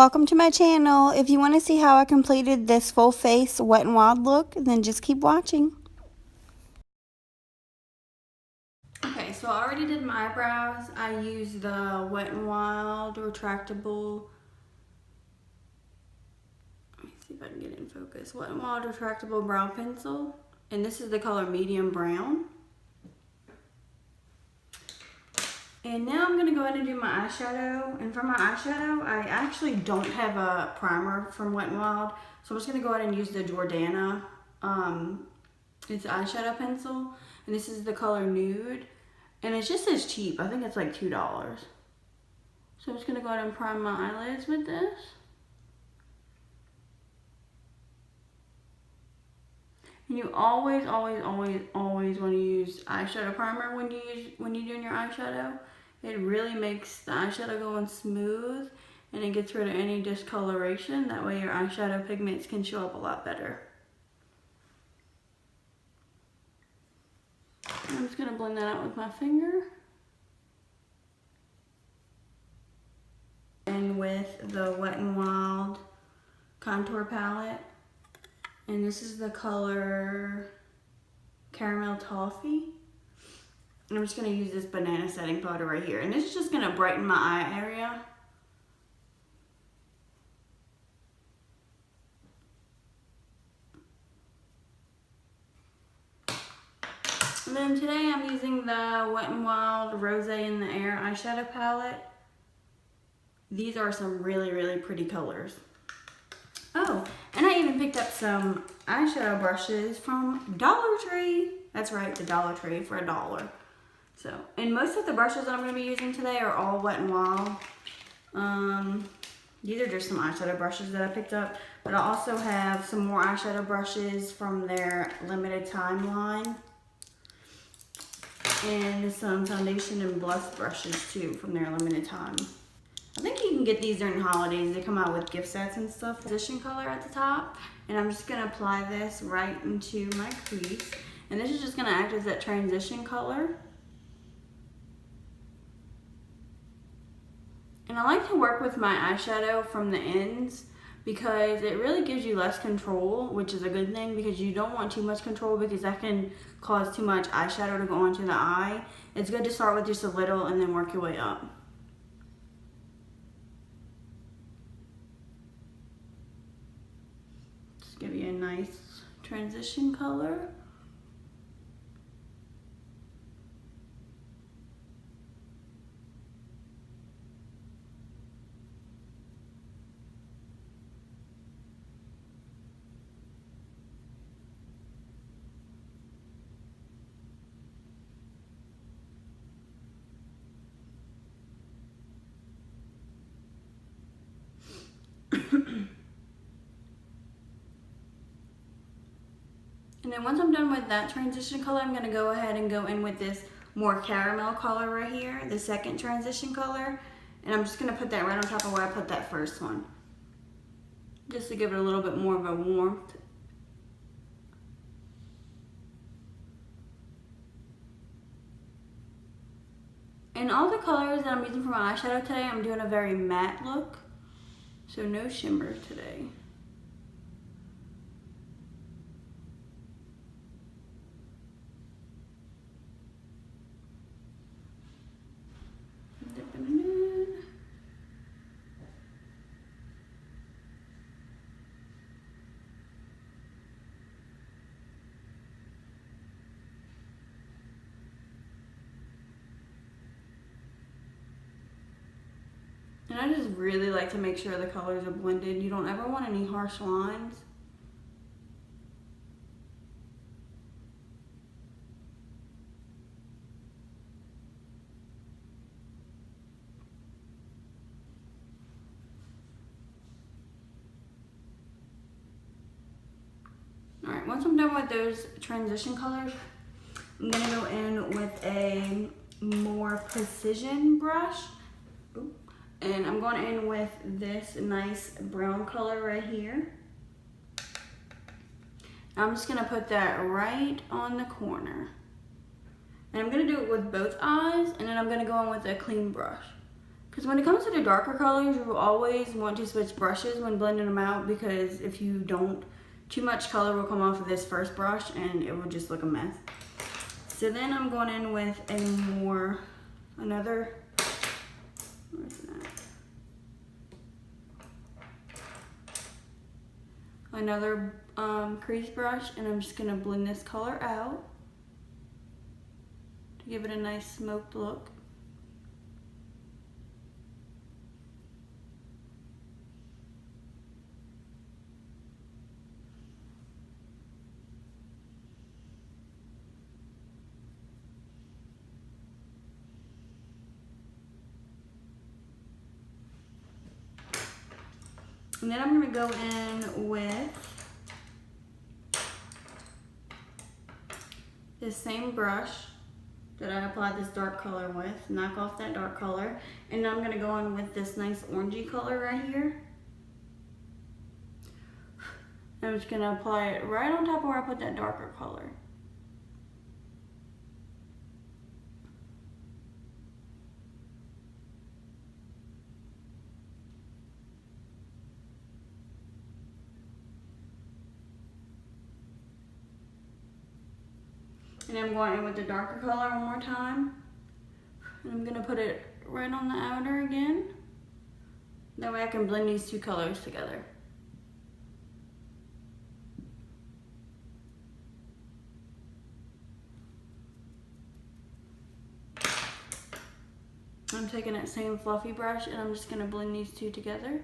Welcome to my channel. If you want to see how I completed this full face Wet n Wild look, then just keep watching. Okay, so I already did my eyebrows. I used the Wet n Wild retractable. Let me see if I can get it in focus. Wet n Wild retractable brow pencil. And this is the color medium brown. And now I'm going to go ahead and do my eyeshadow. And for my eyeshadow, I actually don't have a primer from Wet n Wild. So I'm just going to go ahead and use the Jordana. It's eyeshadow pencil. And this is the color Nude. And it's just as cheap. I think it's like $2. So I'm just going to go ahead and prime my eyelids with this. And you always want to use eyeshadow primer when you're doing your eyeshadow. It really makes the eyeshadow go on smooth and it gets rid of any discoloration. That way your eyeshadow pigments can show up a lot better. And I'm just going to blend that out with my finger. And with the Wet n Wild contour palette. And this is the color Caramel Toffee. And I'm just going to use this banana setting powder right here. And this is just going to brighten my eye area. And then today I'm using the Wet n Wild Rosè in the Air eyeshadow palette. These are some really pretty colors. Oh, and I even picked up some eyeshadow brushes from Dollar Tree. That's right, the Dollar Tree for $1. So, and most of the brushes that I'm going to be using today are all Wet n Wild. These are just some eyeshadow brushes that I picked up. But I also have some more eyeshadow brushes from their limited time line. And some foundation and blush brushes too from their limited time. I think you can get these during the holidays. They come out with gift sets and stuff. Transition color at the top. And I'm just going to apply this right into my crease. And this is just going to act as that transition color. And I like to work with my eyeshadow from the ends because it really gives you less control, which is a good thing because you don't want too much control because that can cause too much eyeshadow to go onto the eye. It's good to start with just a little and then work your way up. Just give you a nice transition color. And then once I'm done with that transition color, I'm going to go ahead and go in with this more caramel color right here, the second transition color. And I'm just going to put that right on top of where I put that first one. Just to give it a little bit more of a warmth. And all the colors that I'm using for my eyeshadow today, I'm doing a very matte look. So no shimmer today. Dipping it in. And I just really like to make sure the colors are blended. You don't ever want any harsh lines. Alright, once I'm done with those transition colors, I'm going to go in with a more precision brush. Ooh. And I'm going in with this nice brown color right here. I'm just going to put that right on the corner. And I'm going to do it with both eyes, and then I'm going to go in with a clean brush. Because when it comes to the darker colors, you always want to switch brushes when blending them out, because if you don't, too much color will come off of this first brush and it will just look a mess. So then I'm going in with another, where's that? Another crease brush, and I'm just gonna blend this color out to give it a nice smoked look. And then I'm gonna go in with this same brush that I applied this dark color with, knock off that dark color, and I'm gonna go in with this nice orangey color right here. I'm just gonna apply it right on top of where I put that darker color. And I'm going in with the darker color one more time. And I'm gonna put it right on the outer again. That way I can blend these two colors together. I'm taking that same fluffy brush and I'm just gonna blend these two together.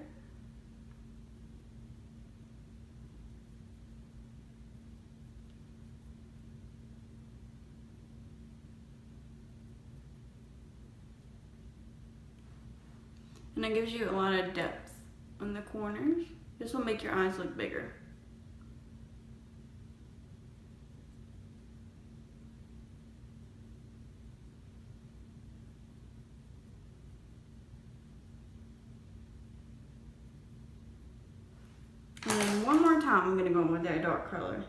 And it gives you a lot of depth on the corners. This will make your eyes look bigger. And then one more time, I'm gonna go in with that dark color.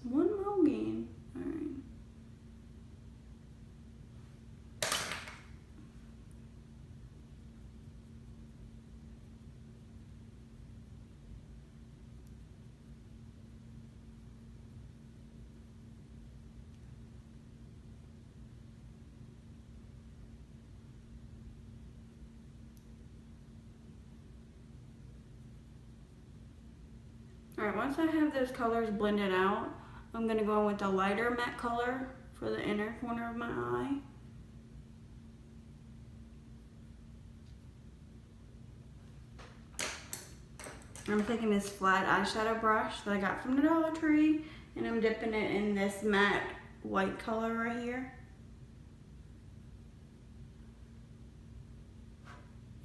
One more again. All right. Alright, once I have those colors blended out, I'm going to go in with the lighter matte color for the inner corner of my eye. I'm taking this flat eyeshadow brush that I got from the Dollar Tree, and I'm dipping it in this matte white color right here.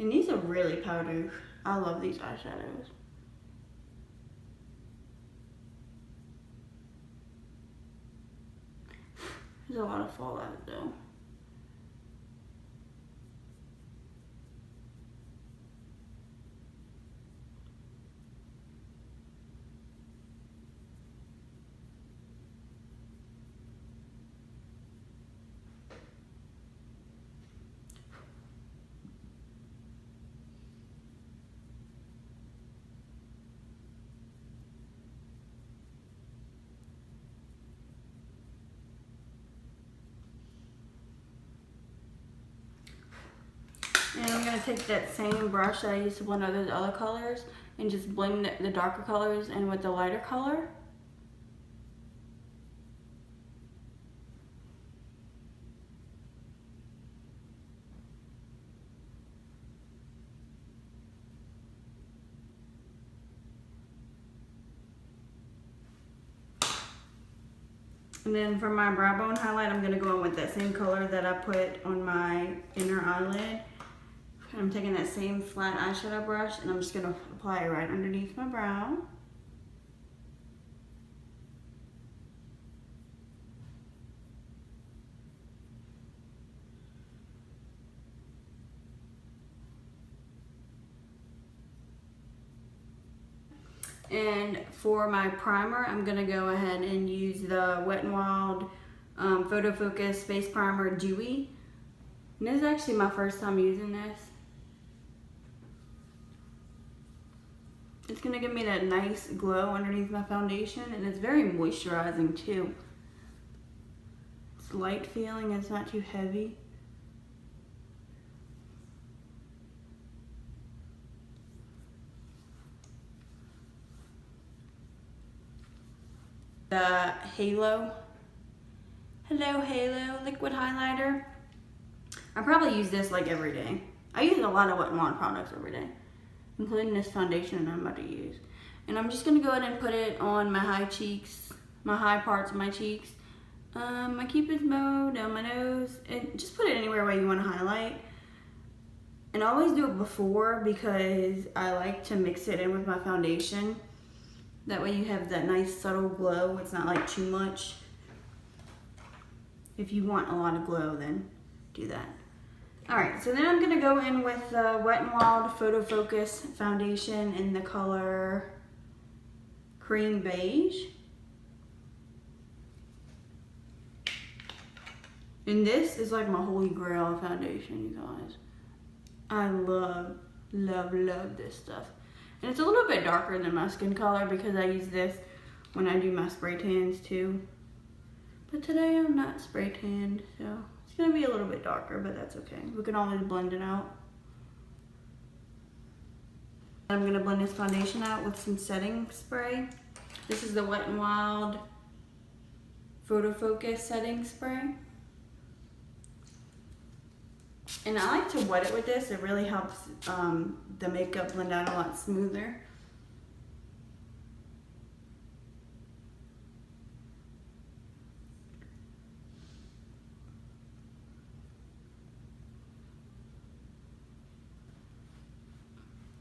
And these are really powdery. I love these eyeshadows. There's a lot of fallout though. And I'm going to take that same brush that I used to blend out those other colors and just blend the darker colors in with the lighter color. And then for my brow bone highlight, I'm going to go in with that same color that I put on my inner eyelid. And I'm taking that same flat eyeshadow brush and I'm just going to apply it right underneath my brow. And for my primer, I'm gonna go ahead and use the Wet n Wild Photofocus Face Primer Dewy. And this is actually my first time using this. It's gonna give me that nice glow underneath my foundation, and it's very moisturizing too. It's light feeling, it's not too heavy. The Halo liquid highlighter. I probably use this like every day. I use a lot of Wet n Wild products every day, including this foundation I'm about to use. And I'm just gonna go ahead and put it on my high cheeks, my high parts of my cheeks, my cupid's bow, down my nose, and just put it anywhere where you want to highlight. And I always do it before because I like to mix it in with my foundation. That way you have that nice subtle glow. It's not like too much. If you want a lot of glow, then do that. Alright, so then I'm going to go in with the Wet n Wild Photofocus foundation in the color Cream Beige. And this is like my holy grail of foundation, you guys. I love, love, love this stuff. And it's a little bit darker than my skin color because I use this when I do my spray tans too. But today I'm not spray tanned, so it's gonna be a little bit darker, but that's okay. We can always blend it out. I'm gonna blend this foundation out with some setting spray. This is the Wet n Wild Photofocus setting spray. And I like to wet it with this. It really helps the makeup blend out a lot smoother.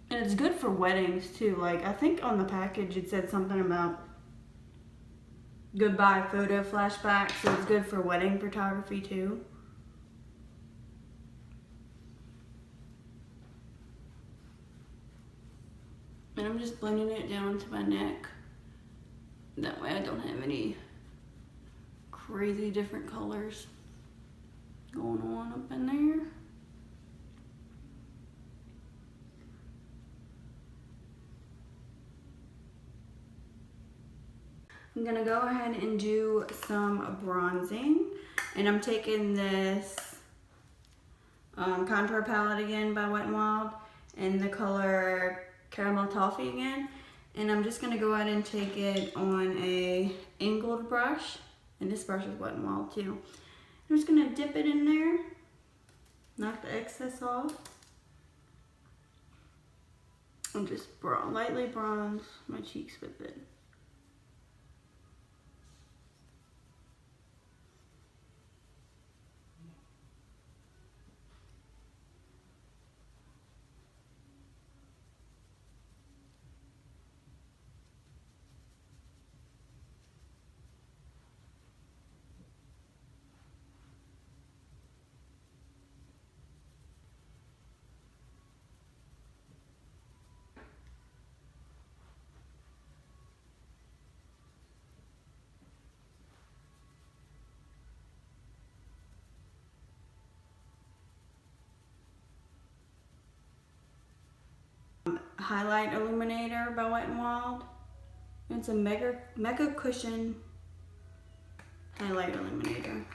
And it's good for weddings too. Like, I think on the package it said something about goodbye photo flashback, so it's good for wedding photography too. And I'm just blending it down to my neck. That way I don't have any crazy different colors going on up in there. I'm gonna go ahead and do some bronzing. And I'm taking this contour palette again by Wet n Wild in the color Caramel Toffee again, and I'm just gonna go ahead and take it on a angled brush, and this brush is Wet n Wild too. I'm just gonna dip it in there, knock the excess off, and just lightly bronze my cheeks with it. Highlight illuminator by Wet n Wild. It's a mega cushion highlight illuminator.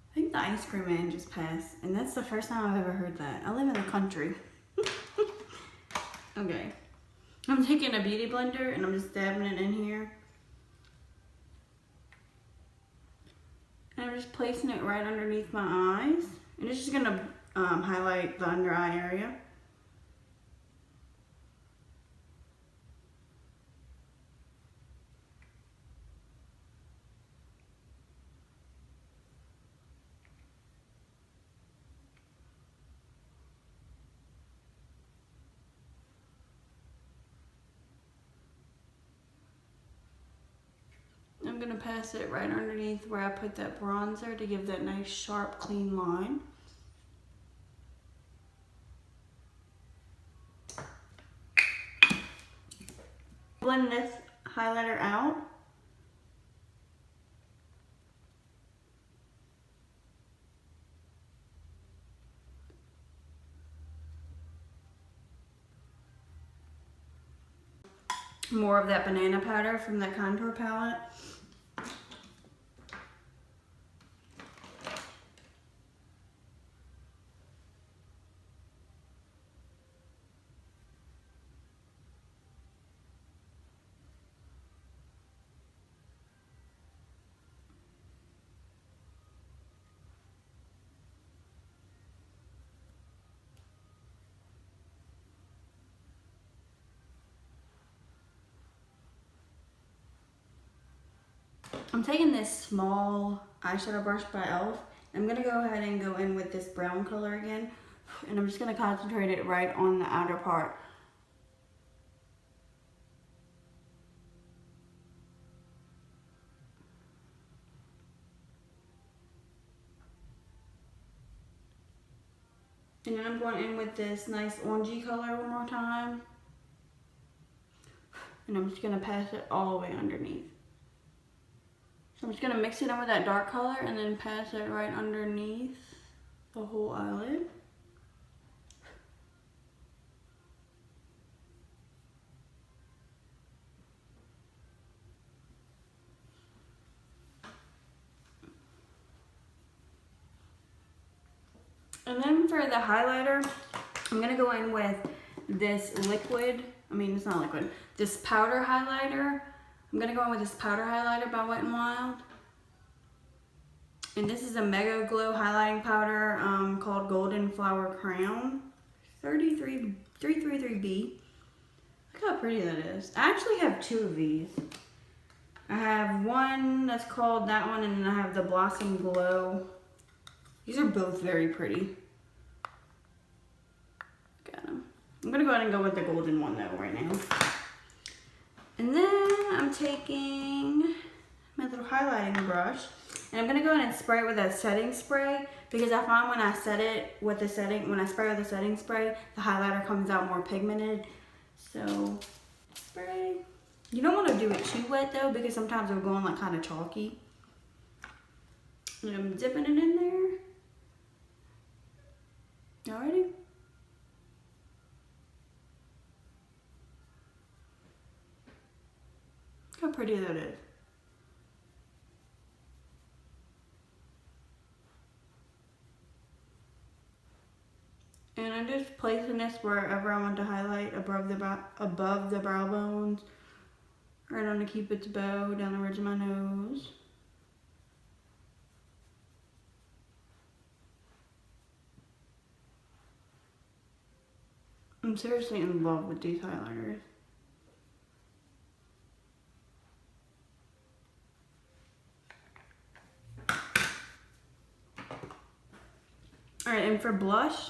I think the ice cream man just passed, and that's the first time I've ever heard that. I live in the country. Okay, I'm taking a beauty blender and I'm just dabbing it in here. And I'm just placing it right underneath my eyes. And it's just gonna highlight the under eye area. I'm gonna pass it right underneath where I put that bronzer to give that nice sharp clean line. Blend this highlighter out. More of that banana powder from that contour palette. I'm taking this small eyeshadow brush by e.l.f. I'm gonna go ahead and go in with this brown color again, and I'm just gonna concentrate it right on the outer part. And then I'm going in with this nice orangey color one more time. And I'm just gonna pass it all the way underneath. So I'm just gonna mix it in with that dark color and then pass it right underneath the whole eyelid. And then for the highlighter, I'm gonna go in with this liquid, it's not liquid, this powder highlighter. I'm gonna go in with this powder highlighter by Wet n Wild. And this is a megaglo highlighting powder called Golden Flower Crown 333B. Look how pretty that is. I actually have two of these. I have one that's called that one, and then I have the Blossom Glow. These are both very pretty. Got them. I'm gonna go ahead and go with the golden one though right now. And then I'm taking my little highlighting brush, and I'm gonna go ahead and spray it with a setting spray, because I find when I spray with the setting spray, the highlighter comes out more pigmented. So spray. You don't want to do it too wet though, because sometimes it'll go on like kind of chalky. And I'm dipping it in there. Alrighty. Look how pretty that is. And I'm just placing this wherever I want to highlight, above the brow bones, right on the Cupid's bow, down the ridge of my nose. I'm seriously in love with these highlighters. Alright, and for blush,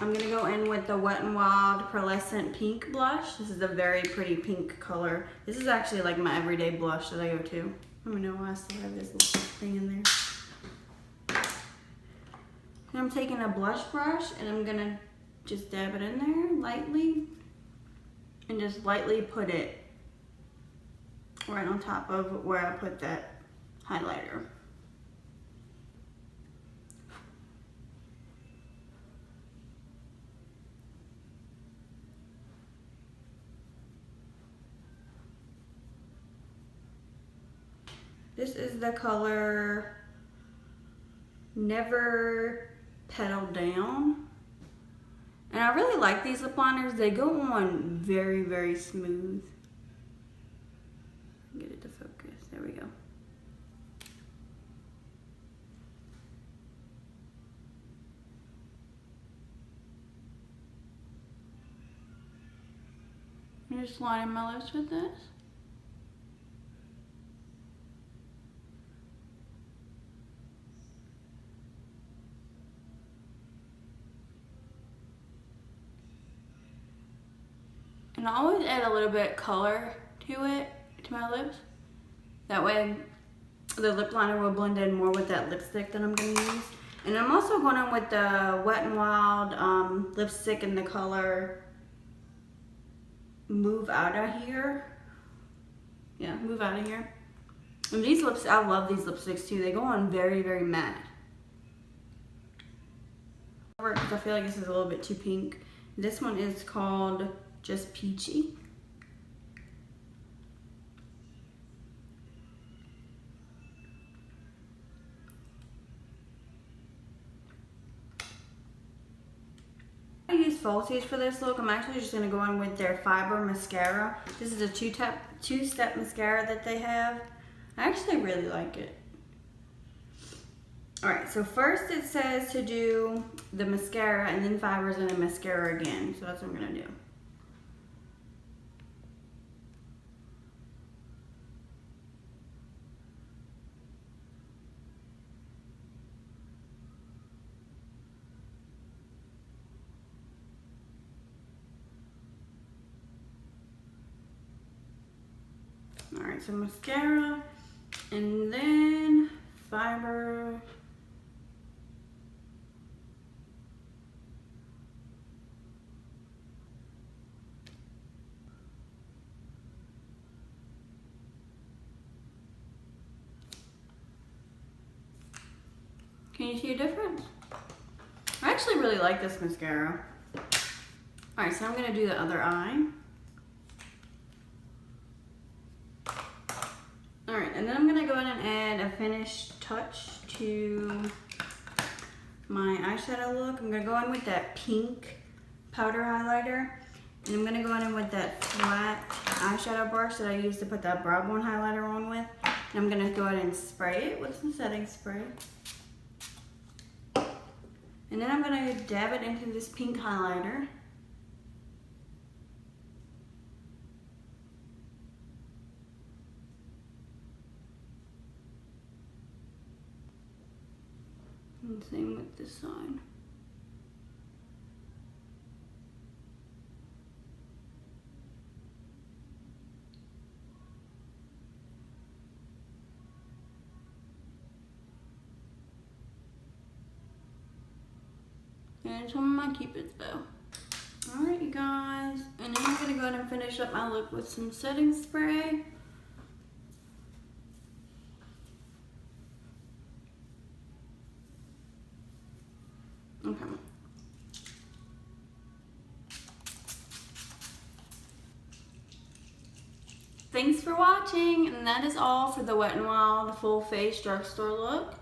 I'm going to go in with the Wet n Wild Pearlescent Pink blush. This is a very pretty pink color. This is actually like my everyday blush that I go to. Let me know why I still have this little thing in there. And I'm taking a blush brush and I'm going to just dab it in there lightly. And just lightly put it right on top of where I put that highlighter. This is the color Never Petal Down. And I really like these lip liners. They go on very, very smooth. Get it to focus. There we go. I'm just lining my lips with this. And I always add a little bit color to it, to my lips. That way the lip liner will blend in more with that lipstick that I'm going to use. And I'm also going in with the Wet n Wild lipstick in the color Mauve Outta here. Yeah, Mauve Outta here. And these lips, I love these lipsticks too. They go on very, very matte. Because I feel like this is a little bit too pink. This one is called just Peachy. I use falsies for this look. I'm actually just going to go in with their Fiber Mascara. This is a two-step mascara that they have. I actually really like it. Alright, so first it says to do the mascara and then fibers and then mascara again. So that's what I'm going to do. Alright, so mascara and then fiber. Can you see a difference? I actually really like this mascara. Alright, so I'm going to do the other eye. Alright, and then I'm going to go ahead and add a finished touch to my eyeshadow look. I'm going to go in with that pink powder highlighter. And I'm going to go in with that flat eyeshadow brush that I used to put that brow bone highlighter on with. And I'm going to go ahead and spray it with some setting spray. And then I'm going to dab it into this pink highlighter. And same with this side. And some of my Cupids though. Alright you guys, and then I'm going to go ahead and finish up my look with some setting spray. Okay. Thanks for watching, and that is all for the Wet n Wild full face drugstore look.